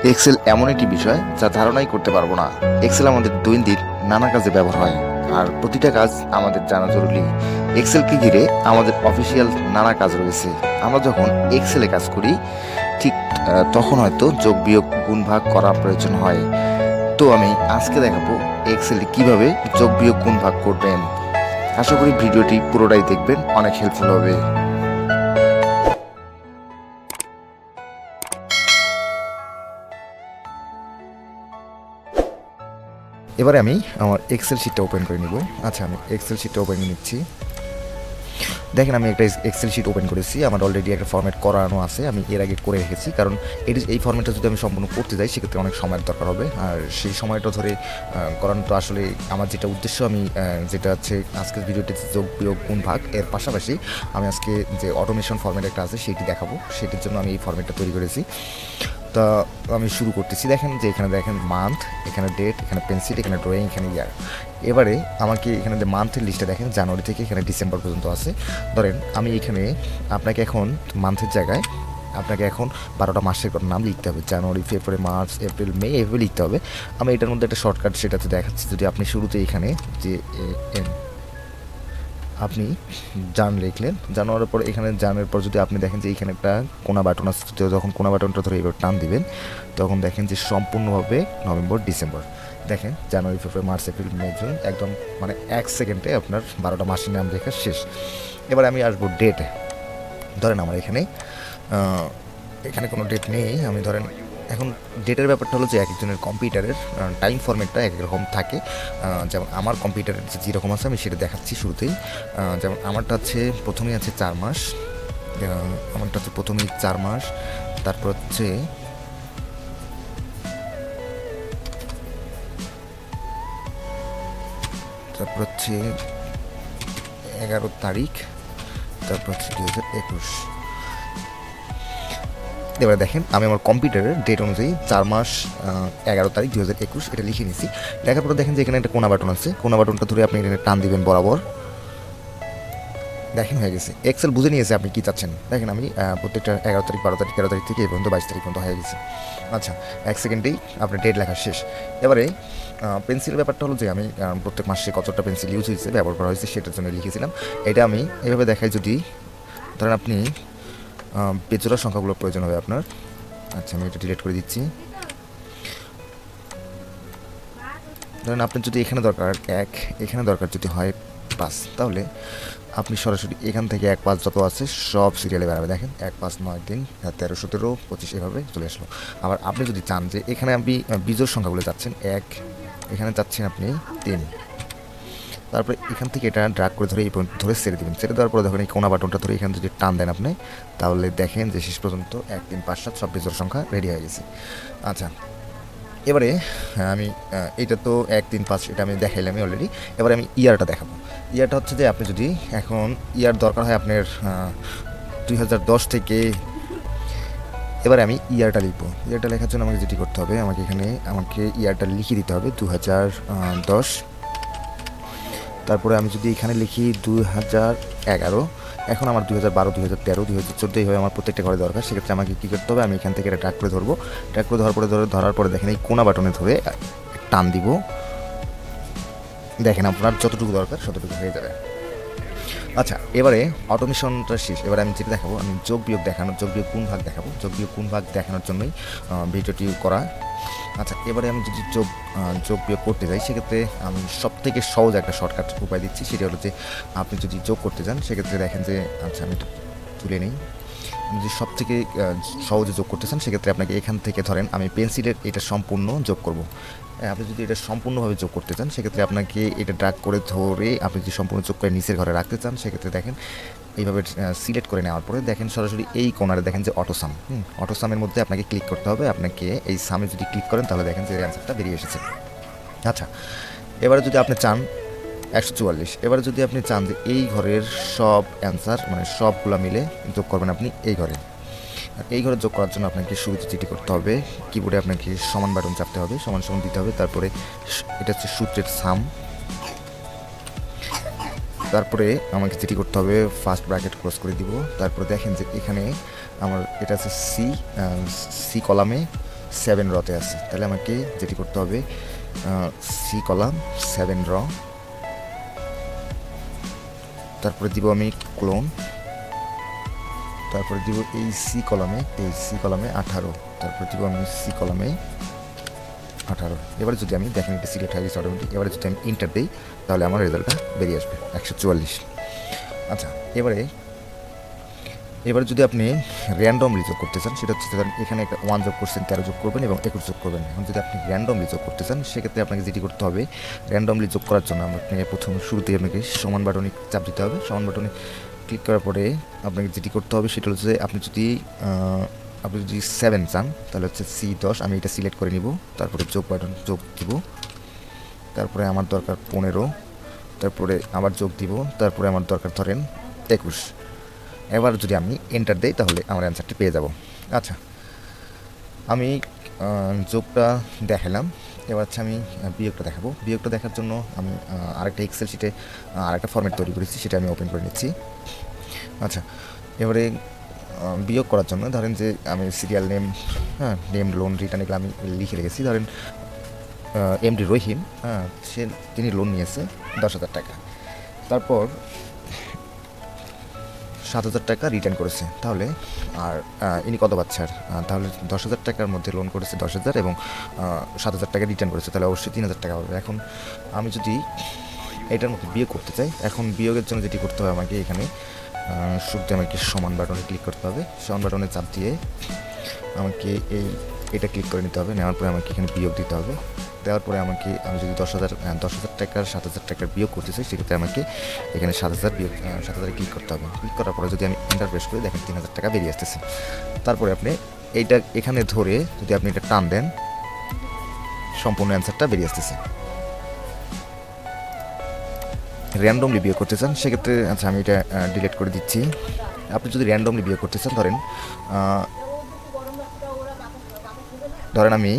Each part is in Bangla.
এক্সেল এমন একটি বিষয় যা ধারণাই করতে পারবো না। এক্সেল আমাদের দৈনন্দিন নানা কাজে ব্যবহার হয়, আর প্রতিটা কাজ আমাদের জানা জরুরি। এক্সেলকে ঘিরে আমাদের অফিসিয়াল নানা কাজ রয়েছে। আমরা যখন এক্সেলে কাজ করি ঠিক তখন হয়তো যোগ বিয়োগ গুণ ভাগ করার প্রয়োজন হয়। তো আমি আজকে দেখাবো এক্সেলে কিভাবে যোগ বিয়োগ গুণ ভাগ করবেন। আশা করি ভিডিওটি পুরোটাই দেখবেন, অনেক হেল্পফুল হবে। এবারে আমি আমার এক্সেল শিটটা ওপেন করে নিব। আচ্ছা, আমি এক্সেল শিটটা ওপেন করে নিচ্ছি। দেখেন, আমি একটা এক্সেল শিট ওপেন করেছি। আমার অলরেডি একটা ফরম্যাট করানো আছে, আমি এর আগে করে রেখেছি। কারণ এই ফরম্যাটটা যদি আমি সম্পূর্ণ করতে যাই সেক্ষেত্রে অনেক সময়ের দরকার হবে, আর সেই সময়টা ধরে করানোটা আসলে আমার যেটা উদ্দেশ্য, আমি যেটা হচ্ছে আজকের ভিডিওতে যোগ বিয়োগ গুণ ভাগ, এর পাশাপাশি আমি আজকে যে অটোমেশন ফরম্যাট একটা আছে সেটি দেখাবো। সেটির জন্য আমি এই ফরম্যাটটা তৈরি করেছি। তা আমি শুরু করতেছি। দেখেন যে এখানে দেখেন মান্থ, এখানে ডেট, এখানে পেন্সিল, এখানে ড্রয়িং, এখানে ইয়ার। এবারে আমাকে এখানে যে মান্থের লিস্টে দেখেন জানুয়ারি থেকে এখানে ডিসেম্বর পর্যন্ত আছে। ধরেন আমি এখানে আপনাকে এখন মান্থের জায়গায় আপনাকে এখন 12টা মাসের নাম লিখতে হবে। জানুয়ারি, ফেব্রুয়ারি, মার্চ, এপ্রিল, মে এভাবে লিখতে হবে। আমি এটার মধ্যে একটা শর্টকাট সেটাতে দেখাচ্ছি। যদি আপনি শুরুতে এখানে যে আপনি জান লিখলেন, জানার পর এখানে জানের পর যদি আপনি দেখেন যে এখানে একটা কোনা বাটন আছে, যখন কোনা বাটনটা ধরে এবার টান দিবেন তখন দেখেন যে সম্পূর্ণভাবে নভেম্বর, ডিসেম্বর। দেখেন জানুয়ারি, ফেব্রুয়ারি, মার্চ, এপ্রিল, মে, জুন, একদম মানে 1 সেকেন্ডে আপনার 12টা মাসের নাম লেখা শেষ। এবার আমি আসবো ডেটে। ধরেন আমার এখানে কোনো ডেট নেই। আমি ধরেন এখন ডেটের ব্যাপারটা হলো যে এক একজনের কম্পিউটারের টাইম ফরম্যাটটা এক এক রকম থাকে। যেমন আমার কম্পিউটারের যেরকম আছে আমি সেটা দেখাচ্ছি শুরুতেই। যেমন আমারটা আছে প্রথমেই আছে 4 মাস, আমারটা হচ্ছে প্রথমেই 4 মাস, তারপর হচ্ছে তারপর হচ্ছে 11 তারিখ, তারপর হচ্ছে 2021। এবার দেখেন আমি আমার কম্পিউটারের ডেট অনুযায়ী 4 মাস 11 তারিখ 2021 এটা লিখে নিয়েছি। লেখার পরে দেখেন যে এখানে একটা কোনা বাটন আছে, কোনা বাটনটা ধরে আপনি এখানে টান দিবেন বরাবর। দেখেন হয়ে গেছে, এক্সেল বুঝে নিয়েছে আপনি কী চাচ্ছেন। দেখেন আমি প্রত্যেকটা 11 তারিখ, 12 তারিখ, 13 তারিখ থেকে এই পর্যন্ত 22 তারিখ পর্যন্ত হয়ে গেছে। আচ্ছা, 1 সেকেন্ডেই আপনার ডেট লেখা শেষ। এবারে পেন্সিলের ব্যাপারটা হলো যে আমি প্রত্যেক মাসে কতটা পেন্সিল ইউজ হয়েছে, ব্যবহার করা হয়েছে সেটার জন্য লিখেছিলাম। এটা আমি এভাবে দেখাই। যদি ধরেন আপনি বেজোড়া সংখ্যাগুলোর প্রয়োজন হবে আপনার। আচ্ছা, আমি এটা ডিলিট করে দিচ্ছি। ধরেন আপনার যদি এখানে দরকার 1, এখানে দরকার যদি হয় 5, তাহলে আপনি সরাসরি এখান থেকে 1, 5 যত আছে সব সিরিয়ালে বেড়াবে। দেখেন 1, 5, 9, 3, 13, 17, 25 এভাবে চলে আসলো। আবার আপনি যদি চান যে এখানে আপনি বিজোড় সংখ্যাগুলো চাচ্ছেন 1, এখানে চাচ্ছেন আপনি 3, তারপরে এখান থেকে এটা ড্রাগ করে ধরে এই পর্যন্ত ধরে ছেড়ে দেবেন। ছেড়ে দেওয়ার পরে দেখেন এই কোনা বাটনটা ধরে এখানে যদি টান দেন আপনি, তাহলে দেখেন যে শেষ পর্যন্ত 1, 3, 5, 7 সব বিজোড় সংখ্যা রেডি হয়ে গেছে। আচ্ছা, এবারে আমি এটা তো 1, 3, 5 এটা আমি দেখাইলামই অলরেডি। এবারে আমি ইয়ারটা দেখাবো। ইয়ারটা হচ্ছে যে আপনি যদি এখন ইয়ার দরকার হয় আপনার 2010 থেকে, এবারে আমি ইয়ারটা লিখবো। ইয়ারটা লেখার জন্য আমাকে যেটি করতে হবে, আমাকে ইয়ারটা লিখে দিতে হবে 2010। তারপরে আমি যদি এখানে লিখি 2011, এখন আমার 2012, 2013, 2014 এইভাবে আমার প্রত্যেকটা ঘরে দরকার। সেক্ষেত্রে আমাকে কী করতে হবে, আমি এখান থেকে এটা ট্র্যাক করে ধরবো। ট্র্যাক করে ধরার পরে দেখেন এই কোনা বাটনে ধরে টান দিব। দেখেন আপনার যতটুকু দরকার ততটুকু হয়ে যাবে। আচ্ছা, এবারে অটোমেশনটা শেষ। এবারে আমি যেটা দেখাবো, আমি যোগ বিয়োগ গুণ ভাগ দেখাবো। যোগ বিয়োগ গুণ ভাগ দেখানোর জন্যই ভিডিওটি করা। আচ্ছা, এবারে আমি যদি যোগ বিয়োগ করতে যাই সেক্ষেত্রে আমি সবথেকে সহজ একটা শর্টকাট উপায় দিচ্ছি। সেটা হলো যে আপনি যদি যোগ করতে যান সেক্ষেত্রে দেখেন যে, আচ্ছা আমি তুলে নিই। যদি সবথেকে সহজে যোগ করতে চান সেক্ষেত্রে আপনাকে এখান থেকে ধরেন আমি পেন্সিলের এটা সম্পূর্ণ যোগ করব। আপনি যদি এটা সম্পূর্ণভাবে যোগ করতে চান সেক্ষেত্রে আপনাকে এটা ড্রাগ করে ধরে আপনি যদি সম্পূর্ণ যোগ করে নিচের ঘরে রাখতে চান সেক্ষেত্রে দেখেন এইভাবে সিলেক্ট করে নেওয়ার পরে দেখেন সরাসরি এই কোণারে দেখেন যে অটোসাম, অটোসামের মধ্যে আপনাকে ক্লিক করতে হবে। আপনাকে এই সামে যদি ক্লিক করেন তাহলে দেখেন যে অ্যান্সারটা বেরিয়ে এসেছে। আচ্ছা, এবারে যদি আপনি চান 144, এবারে যদি আপনি চান যে এই ঘরের সব অ্যান্সার মানে সবগুলো মিলে যোগ করবেন আপনি এই ঘরে। এই ঘরে যোগ করার জন্য আপনাকে শুরুতে যেটি করতে হবে, কিবোর্ডে আপনাকে সমান বাটন চাপতে হবে, সমান সমান দিতে হবে। তারপরে এটা হচ্ছে সূত্রের সাম। তারপরে আমাকে যেটি করতে হবে ফার্স্ট ব্র্যাকেট ক্লোজ করে দিব। তারপরে দেখেন যে এখানে আমার এটা আছে সি কলামে 7 রতে আছে, তাহলে আমাকে যেটি করতে হবে সি কলাম 7 র, তারপরে দিব আমি ক্লোন, তারপরে দিব এই সি কলামে 18, তারপরে দিব আমি সি কলামে 18। এবারে যদি আমি দেখেন এটা সিলেক্ট হয়ে গেছে অটোমেটিক। এবারে যদি আমি ইন্টার দিই তাহলে আমার রেজাল্টটা বেরিয়ে আসবে 144। আচ্ছা, এবারে যদি আপনি র্যান্ডমলি যোগ করতে চান, সেটা হচ্ছে ধরেন এখানে একটা 1 যোগ করছেন, 13 যোগ করবেন এবং 21 যোগ করবেন। এখন যদি আপনি র্যান্ডমলি যোগ করতে চান সেক্ষেত্রে আপনাকে যেটি করতে হবে, র্যান্ডমলি যোগ করার জন্য আপনাকে প্রথম শুরুতেই আপনাকে সমান বাটনে চাপ দিতে হবে। সমান বাটনে ক্লিক করার পরে আপনাকে যেটি করতে হবে সেটা হচ্ছে আপনি যদি 7 চান তাহলে হচ্ছে C10, আমি এটা সিলেক্ট করে নিব, তারপরে যোগ বাটন যোগ দিব, তারপরে আমার দরকার 15, তারপরে আবার যোগ দিব, তারপরে আমার দরকার ধরেন 21। এবার যদি আমি এন্টার দেই তাহলে আমার অ্যান্সারটি পেয়ে যাব। আচ্ছা, আমি যোগটা দেখালাম, এবার হচ্ছে আমি বিয়োগটা দেখাবো। বিয়োগটা দেখার জন্য আমি আরেকটা এক্সেল শিটে আরেকটা ফরম্যাট তৈরি করেছি, সেটা আমি ওপেন করে নিচ্ছি। আচ্ছা, এবারে বিয়োগ করার জন্য ধরেন যে আমি serial name, name, loan, return এগুলো আমি লিখে রেখেছি। ধরেন এমডি রহিম, তিনি লোন নিয়েছে 10,000 টাকা, তারপর 7,000 টাকা রিটার্ন করেছে। তাহলে আর ইনি কত পাচ্ছে, আর তাহলে 10,000 টাকার মধ্যে লোন করেছে 10,000 এবং 7,000 টাকা রিটার্ন করেছে, তাহলে অবশ্যই 3,000 টাকা হবে। এখন আমি যদি এটার মধ্যে বিয়োগ করতে চাই, এখন বিয়োগের জন্য যেটি করতে হবে আমাকে এখানে শুরুতে আমাকে সমান বাটনে ক্লিক করতে হবে। সমান বাটনে চাপ দিয়ে আমাকে এটা ক্লিক করে নিতে হবে। নেওয়ার পরে আমাকে এখানে বিয়োগ দিতে হবে। দেওয়ার পরে আমি যদি 10,000 টাকার 7,000 টাকার বিয়োগ করতে চাই, সেক্ষেত্রে আমাকে এখানে 7,000 ক্লিক করতে হবে। ক্লিক করার পরে যদি আমি এন্টার প্রেস করি, দেখেন 3,000 টাকা বেরিয়ে আসতেছে। তারপরে আপনি এইটা এখানে ধরে যদি আপনি এটা টান দেন, সম্পূর্ণ অ্যান্সারটা বেরিয়ে আসতেছে। র্যান্ডমলি বিয়োগ করতে চান সেক্ষেত্রে, আচ্ছা আমি এটা ডিলিট করে দিচ্ছি। আপনি যদি র্যান্ডমলি বিয়োগ করতে চান, ধরেন আমি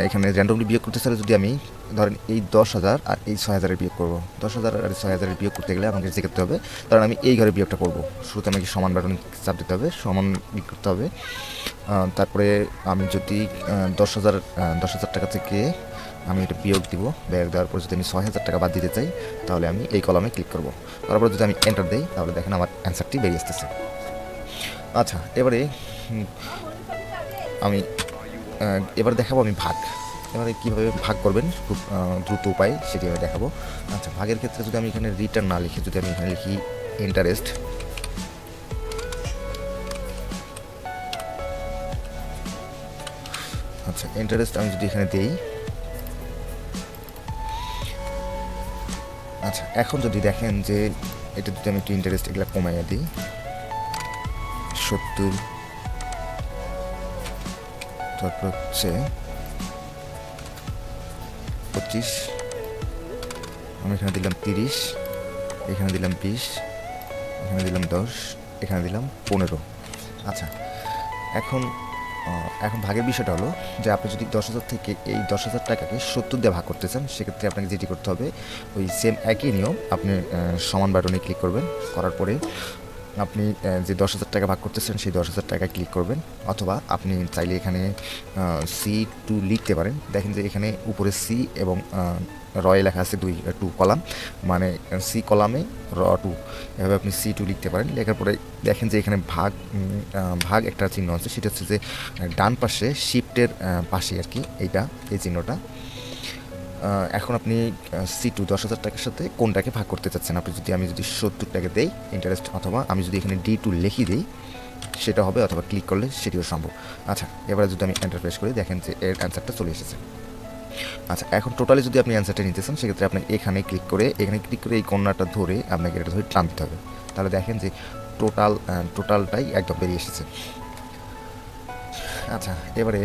এখানে র্যান্ডমলি বিয়োগ করতে চাইলে যদি আমি ধরেন এই 10,000 আর এই 6,000 বিয়োগ করবো, 10,000 আর 6,000 বিয়োগ করতে গেলে আমাকে যে করতে হবে, ধরেন আমি এই ঘরে বিয়োগটা করবো। শুরুতে আমাকে সমান বাটন চাপ দিতে হবে, সমান ক্লিক করতে হবে। তারপরে আমি যদি 10,000 টাকা থেকে আমি এটা বিয়োগ দিব, বিয়োগ দেওয়ার পর যদি আমি 6,000 টাকা বাদ দিতে চাই তাহলে আমি এই কলামে ক্লিক করব। তারপর যদি আমি এন্টার দিই তাহলে দেখেন আমার অ্যান্সারটি বেরিয়ে আসতেছে। আচ্ছা, এবার দেখাবো আমি ভাগ। এবারে কীভাবে ভাগ করবেন খুব দ্রুত উপায় সেটি আমি দেখাবো। আচ্ছা, ভাগের ক্ষেত্রে যদি আমি এখানে রিটার্ন না লিখে যদি আমি এখানে লিখি ইন্টারেস্ট, আচ্ছা ইন্টারেস্ট আমি যদি এখানে দিই, আচ্ছা এখন যদি দেখেন যে এটা যদি আমি একটু ইন্টারেস্ট এগুলো কমাইয়া দিই 70, তারপর হচ্ছে 25, আমি এখানে দিলাম 30, এখানে দিলাম 20, এখানে দিলাম 10, এখানে দিলাম 15। আচ্ছা, এখন ভাগের বিষয়টা হলো যে আপনি যদি 10,000 থেকে এই 10,000 টাকাকে 70 দিয়ে ভাগ করতে চান, সেক্ষেত্রে আপনাকে যেটি করতে হবে ওই সেম একই নিয়ম, আপনি সমান বাটনে ক্লিক করবেন। করার পরে আপনি যে 10,000 টাকা ভাগ করতেছেন সেই 10,000 টাকায় ক্লিক করবেন, অথবা আপনি চাইলে এখানে C2 লিখতে পারেন। দেখেন যে এখানে উপরে সি এবং রয়ে লেখা আছে 2 কলাম, মানে সি কলামে R2, এভাবে আপনি C2 লিখতে পারেন। লেখার পরে দেখেন যে এখানে ভাগ একটা চিহ্ন আছে, সেটা হচ্ছে যে ডান পাশে শিফটের পাশে আর কি এই চিহ্নটা। এখন আপনি C2 10,000 টাকার সাথে কোনটাকে ভাগ করতে চাচ্ছেন। আমি যদি 70 টাকা দেই ইন্টারেস্ট, অথবা আমি যদি এখানে D2 লিখে দিই সেটা হবে, অথবা ক্লিক করলে সেটিও সম্ভব। আচ্ছা, এবারে যদি আমি এন্টার প্রেস করি, দেখেন যে এর অ্যান্সারটা চলে এসেছে। আচ্ছা, এখন টোটালি যদি আপনি অ্যান্সারটা নিতে চান সেক্ষেত্রে আপনি এখানে ক্লিক করে এই কর্নারটা ধরে আপনাকে এটা ধরে টান দিতে হবে। তাহলে দেখেন যে টোটালটাই একদম বেরিয়ে এসেছে। আচ্ছা, এবারে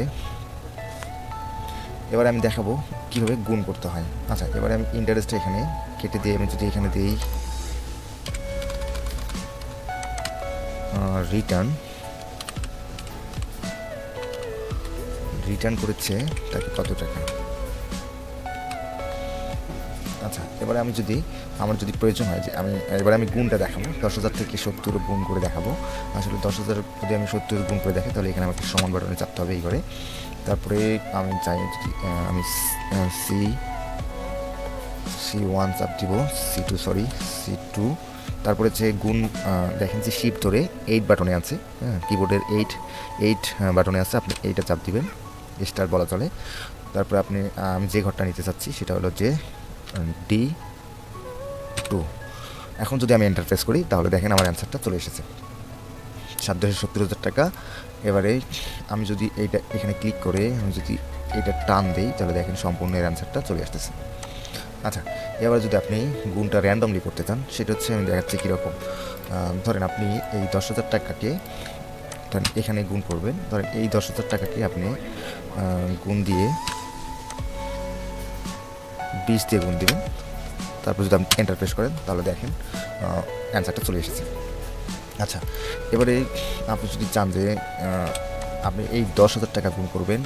আমি দেখাবো কীভাবে গুণ করতে হয়। আচ্ছা, এবারে আমি ইন্টারেস্টটা এখানে কেটে দিয়ে আমি যদি এখানে দিই রিটার্ন করেছে তাকে কত টাকা, আচ্ছা, এবারে আমার যদি প্রয়োজন হয় যে এবারে আমি গুণটা দেখাবো, 10,000 থেকে 70 গুণ করে দেখাবো। আসলে 10,000 যদি আমি 70 গুণ করে দেখাই তাহলে এখানে আমাকে সমান বাটনে চাপতে হবে এই করে। তারপরে আমি চাই যদি আমি C1 চাপ দিব, C2, তারপরে যে গুণ দেখেন যে শিফট ধরে 8 বাটনে আছে, হ্যাঁ, কিবোর্ডের 8 বাটনে আছে, আপনি এইটা চাপ দিবেন, স্টার বলা চলে। তারপরে আমি যে ঘরটা নিতে চাচ্ছি সেটা হলো যে D2। এখন যদি আমি এন্টার প্রেস করি তাহলে দেখেন আমার অ্যান্সারটা চলে এসেছে 7,70,000 টাকা। এবারে আমি যদি এখানে ক্লিক করে আমি যদি এটা টান দিই তাহলে দেখেন সম্পূর্ণ এর অ্যান্সারটা চলে আসতেছে। আচ্ছা, এবার যদি আপনি গুণটা র্যান্ডমলি করতে চান সেটা হচ্ছে আমি দেখাচ্ছি কীরকম। ধরেন আপনি এই 10,000 টাকাকে এখানে গুণ করবেন, ধরেন এই 10,000 টাকাকে আপনি গুণ দিয়ে 20 দিয়ে গুণ দিবেন, তারপর যদি আপনি এন্টার প্রেস করেন তাহলে দেখেন অ্যান্সারটা চলে এসেছে। আচ্ছা, এবারে আপনি যদি চান যে আপনি এই 10,000 টাকা গুণ করবেন,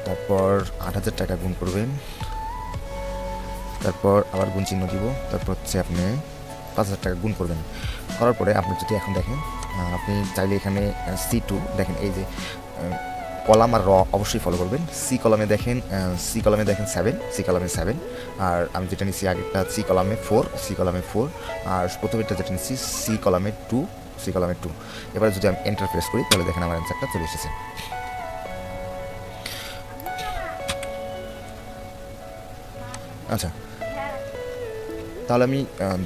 তারপর 8,000 টাকা গুণ করবেন, তারপর আবার গুণ চিহ্ন দিব, তারপর হচ্ছে আপনি 5,000 টাকা গুণ করবেন। করার পরে আপনি যদি এখন দেখেন আপনি চাইলে এখানে C2 দেখেন, এই যে কলাম আর র অবশ্যই ফলো করবেন। সি কলামে দেখেন 7, আর আমি যেটা নিচ্ছি আগেরটা C কলামে 4, আর প্রথমেরটা যেটা নিচ্ছি C কলামে 2। এবারে যদি আমি এন্টার প্রেস করি তাহলে দেখেন আমার অ্যান্সারটা চলে এসেছে। আচ্ছা, তাহলে আমি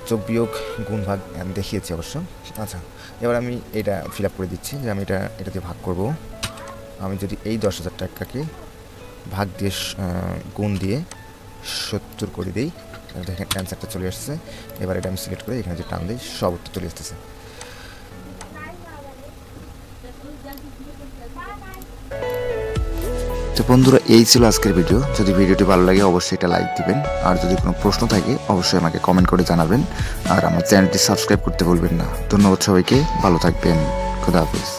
যোগ বিয়োগ গুণ ভাগ দেখিয়েছি অবশ্য। আচ্ছা, এবার আমি এটা ফিল আপ করে দিচ্ছি যে আমি এটা দিয়ে ভাগ করব। আমি যদি এই 10,000 টাকাকে ভাগ দিয়ে গুণ দিয়ে 70 করে দিই, দেখেন অ্যান্সারটা চলে আসছে। এবার এটা আমি সিলেক্ট করে এখানে যে টান দিই সব উত্তর চলে আসতেছে। তো বন্ধুরা, এই ছিল আজকের ভিডিও। যদি ভিডিওটি ভালো লাগে অবশ্যই এটা লাইক দিবেন, আর যদি কোনো প্রশ্ন থাকে অবশ্যই আমাকে কমেন্ট করে জানাবেন, আর আমার চ্যানেলটি সাবস্ক্রাইব করতে ভুলবেন না। ধন্যবাদ সবাইকে, ভালো থাকবেন, খোদা হাফেজ।